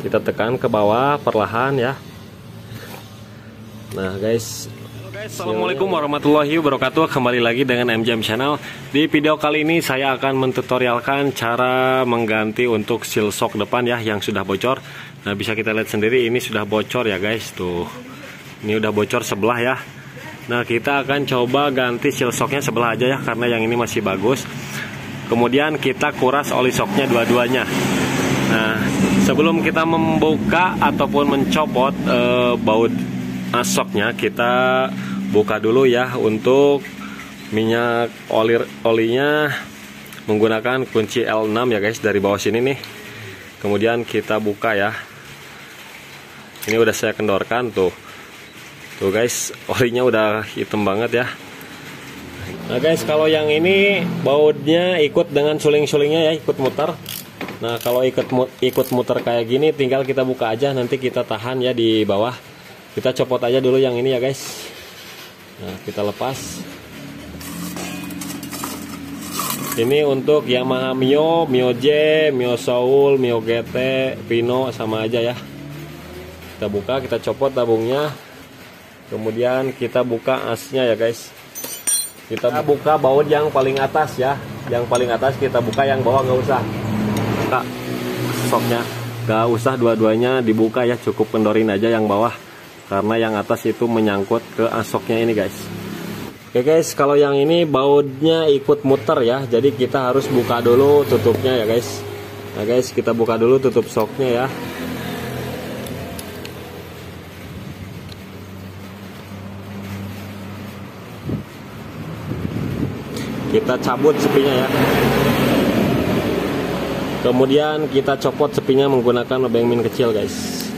Kita tekan ke bawah perlahan ya. Nah guys, assalamualaikum warahmatullahi wabarakatuh. Kembali lagi dengan MJM Channel. Di video kali ini saya akan mentutorialkan cara mengganti untuk seal shock depan ya, yang sudah bocor. Nah bisa kita lihat sendiri, ini sudah bocor ya guys. Tuh, ini udah bocor sebelah ya. Nah kita akan coba ganti seal shocknya sebelah aja ya, karena yang ini masih bagus. Kemudian kita kuras oli shocknya dua-duanya. Nah sebelum kita membuka ataupun mencopot baut shocknya, kita buka dulu ya untuk minyak olinya menggunakan kunci L6 ya guys, dari bawah sini nih. Kemudian kita buka ya. Ini udah saya kendorkan tuh guys, olinya udah hitam banget ya. Nah guys, kalau yang ini bautnya ikut dengan suling-sulingnya ya, ikut muter. Nah kalau ikut muter kayak gini, tinggal kita buka aja, nanti kita tahan ya di bawah. Kita copot aja dulu yang ini ya guys. Nah kita lepas. Ini untuk Yamaha Mio, Mio J, Mio Soul, Mio GT, Pino sama aja ya. Kita buka, kita copot tabungnya. Kemudian kita buka asnya ya guys. Kita buka baut yang paling atas ya. Yang paling atas kita buka, yang bawah nggak usah. Buka shocknya, nggak usah dua-duanya dibuka ya, cukup kendorin aja yang bawah. Karena yang atas itu menyangkut ke asoknya ini guys. Oke guys, kalau yang ini bautnya ikut muter ya, jadi kita harus buka dulu tutupnya ya guys. Nah guys, kita buka dulu tutup shocknya ya. Kita cabut sepinya ya. Kemudian kita copot sepinya menggunakan obeng min kecil guys.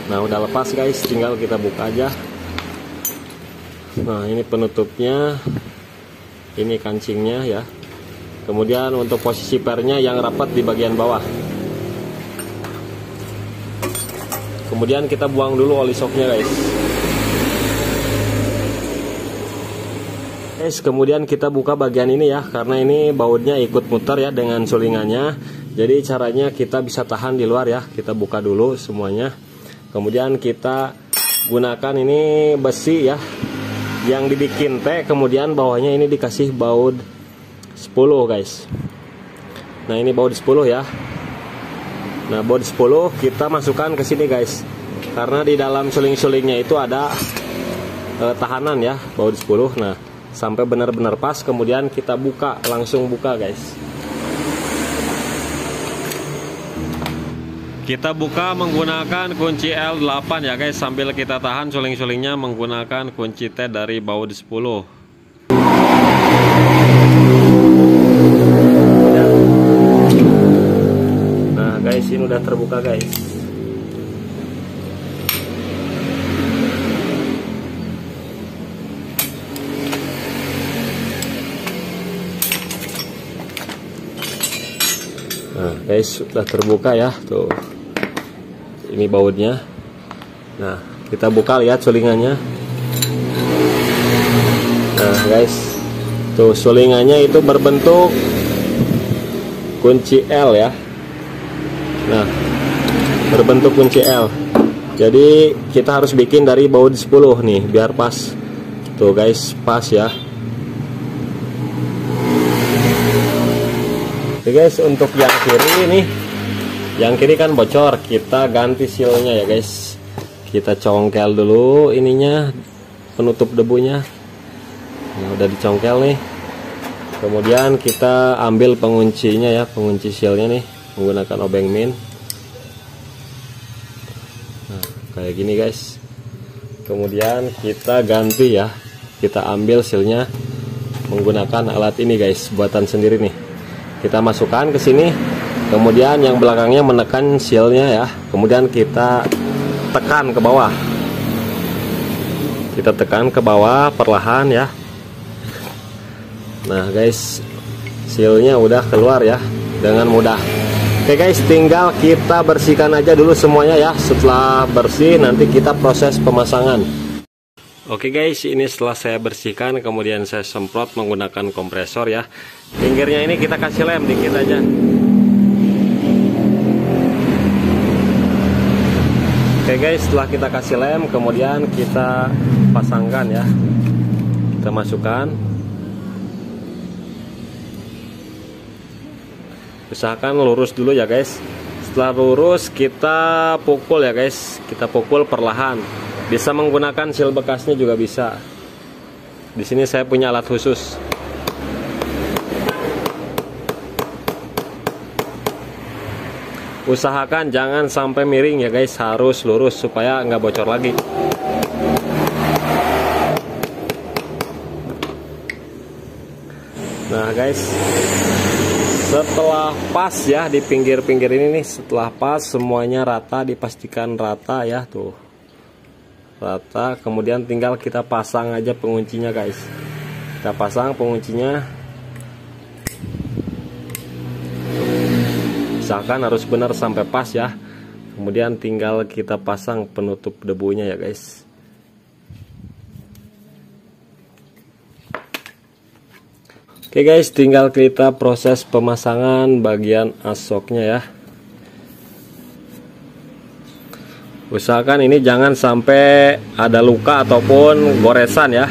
Nah udah lepas guys, tinggal kita buka aja. Nah ini penutupnya, ini kancingnya ya. Kemudian untuk posisi pernya yang rapat di bagian bawah. Kemudian kita buang dulu oli shocknya guys. Kemudian kita buka bagian ini ya, karena ini bautnya ikut muter ya dengan sulingannya. Jadi caranya kita bisa tahan di luar ya. Kita buka dulu semuanya. Kemudian kita gunakan ini besi ya, yang dibikin T. Kemudian bawahnya ini dikasih baut 10 guys. Nah ini baut 10 ya. Nah baut 10 kita masukkan ke sini guys, karena di dalam suling-sulingnya itu ada tahanan ya, baut 10. Nah sampai benar-benar pas. Kemudian kita buka, langsung buka guys. Kita buka menggunakan kunci L8 ya guys, sambil kita tahan suling-sulingnya menggunakan kunci T dari baut 10. Nah guys, ini udah terbuka guys. Nah guys, sudah terbuka ya tuh. Ini bautnya. Nah kita buka, lihat sulingannya. Nah guys, tuh sulingannya itu berbentuk kunci L ya. Nah berbentuk kunci L. Jadi kita harus bikin dari baut 10 nih biar pas. Tuh guys, pas ya. Oke guys, untuk yang kiri nih, yang kiri kan bocor, kita ganti sealnya ya guys. Kita congkel dulu ininya, penutup debunya. Nah, udah dicongkel nih. Kemudian kita ambil penguncinya ya, pengunci sealnya nih menggunakan obeng min. Nah kayak gini guys. Kemudian kita ganti ya, kita ambil sealnya menggunakan alat ini guys, buatan sendiri nih. Kita masukkan ke sini, kemudian yang belakangnya menekan sealnya ya. Kemudian kita tekan ke bawah. Kita tekan ke bawah perlahan ya. Nah guys, sealnya udah keluar ya dengan mudah. Oke guys, tinggal kita bersihkan aja dulu semuanya ya. Setelah bersih nanti kita proses pemasangan. Oke guys, ini setelah saya bersihkan kemudian saya semprot menggunakan kompresor ya. Pinggirnya ini kita kasih lem dikit aja. Oke guys, setelah kita kasih lem, kemudian kita pasangkan ya. Kita masukkan. Usahakan lurus dulu ya guys. Setelah lurus kita pukul ya guys. Kita pukul perlahan. Bisa menggunakan seal bekasnya juga bisa. Di sini saya punya alat khusus. Usahakan jangan sampai miring ya guys, harus lurus supaya nggak bocor lagi. Nah guys, setelah pas ya di pinggir-pinggir ini nih, setelah pas semuanya rata, dipastikan rata ya tuh, rata. Kemudian tinggal kita pasang aja penguncinya guys. Kita pasang penguncinya. Usahakan harus benar sampai pas ya. Kemudian tinggal kita pasang penutup debunya ya guys. Oke guys, tinggal kita proses pemasangan bagian asoknya ya. Usahakan ini jangan sampai ada luka ataupun goresan ya.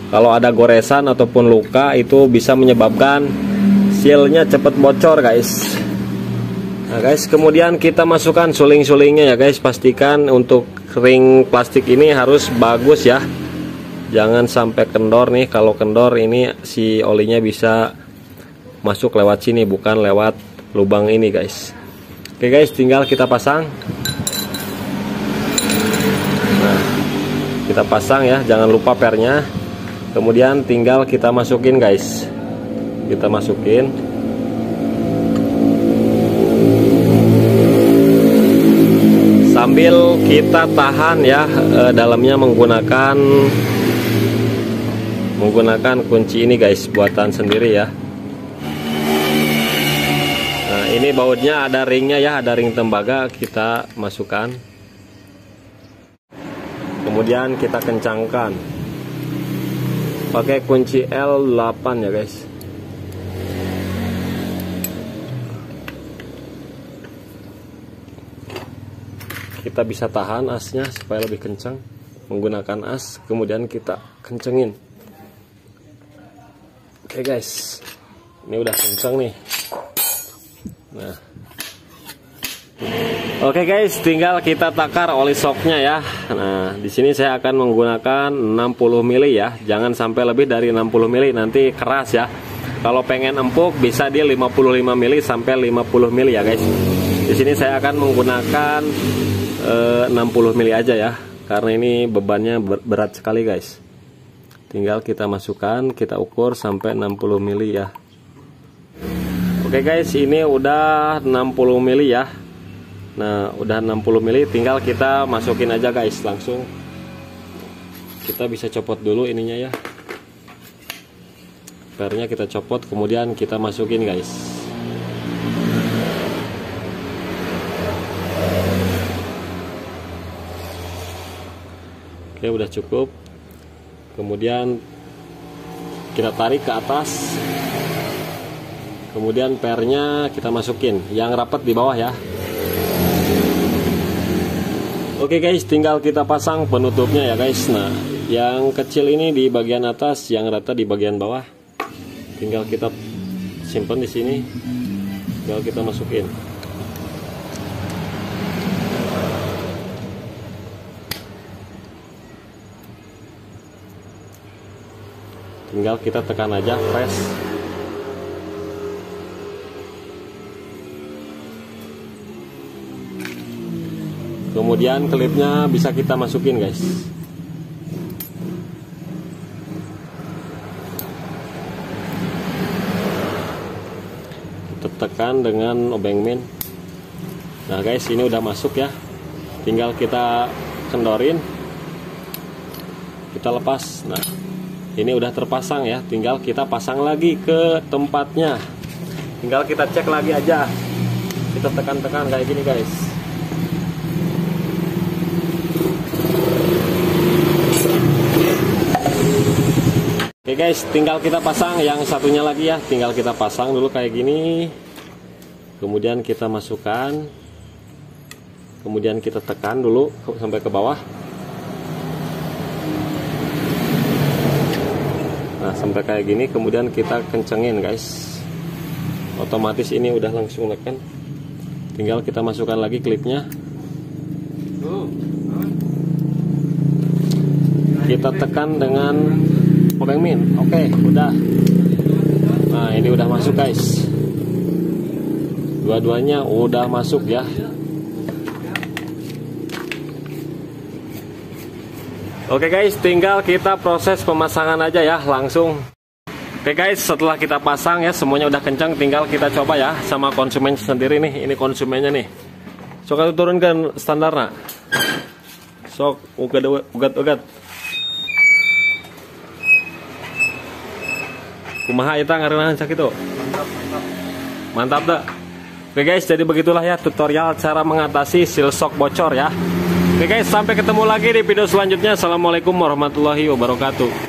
Kalau ada goresan ataupun luka itu bisa menyebabkan sealnya cepat bocor guys. Nah guys, kemudian kita masukkan suling-sulingnya ya guys. Pastikan untuk ring plastik ini harus bagus ya. Jangan sampai kendor nih. Kalau kendor ini si olinya bisa masuk lewat sini, bukan lewat lubang ini guys. Oke guys, tinggal kita pasang. Nah, kita pasang ya, jangan lupa pernya. Kemudian tinggal kita masukin guys. Kita masukin. Sambil kita tahan ya, dalamnya menggunakan kunci ini guys, buatan sendiri ya. Nah ini bautnya ada ringnya ya, ada ring tembaga, kita masukkan. Kemudian kita kencangkan pakai kunci L8 ya guys. Kita bisa tahan asnya supaya lebih kencang menggunakan as, kemudian kita kencengin. Oke guys, ini udah kenceng nih. Nah, oke guys, tinggal kita takar oli shocknya ya. Nah, di sini saya akan menggunakan 60 mili ya, jangan sampai lebih dari 60 mili, nanti keras ya. Kalau pengen empuk bisa di 55 mili sampai 50 mili ya guys. Di sini saya akan menggunakan 60 mili aja ya, karena ini bebannya berat sekali guys. Tinggal kita masukkan, kita ukur sampai 60 mili ya. Oke guys, ini udah 60 mili ya. Nah udah 60 mili, tinggal kita masukin aja guys, langsung. Kita bisa copot dulu ininya ya, pernya kita copot, kemudian kita masukin guys. Oke, udah cukup. Kemudian kita tarik ke atas. Kemudian pernya kita masukin, yang rapat di bawah ya. Oke guys, tinggal kita pasang penutupnya ya guys. Nah, yang kecil ini di bagian atas, yang rata di bagian bawah. Tinggal kita simpan di sini. Tinggal kita masukin. Tinggal kita tekan aja, press. Kemudian klipnya bisa kita masukin guys. Kita tekan dengan obeng min. Nah guys, ini udah masuk ya. Tinggal kita kendorin. Kita lepas. Nah, ini udah terpasang ya, tinggal kita pasang lagi ke tempatnya. Tinggal kita cek lagi aja. Kita tekan-tekan kayak gini guys. Oke guys, tinggal kita pasang yang satunya lagi ya. Tinggal kita pasang dulu kayak gini. Kemudian kita masukkan. kemudian kita tekan dulu sampai ke bawah. Nah, sampai kayak gini, kemudian kita kencengin guys. Otomatis ini udah langsung tekan. Tinggal kita masukkan lagi klipnya. Kita tekan dengan obeng min. Oke, udah. Nah, ini udah masuk guys. Dua-duanya udah masuk ya. Oke guys, tinggal kita proses pemasangan aja ya langsung. Oke guys, setelah kita pasang ya, semuanya udah kencang, tinggal kita coba ya sama konsumen sendiri nih. Ini konsumennya nih. Sok turunkan standarnya. Sok ugat. Kumaha eta ngarenahan sakitu? Mantap dah. Oke guys, jadi begitulah ya tutorial cara mengatasi seal shock bocor ya. Oke guys, sampai ketemu lagi di video selanjutnya. Assalamualaikum warahmatullahi wabarakatuh.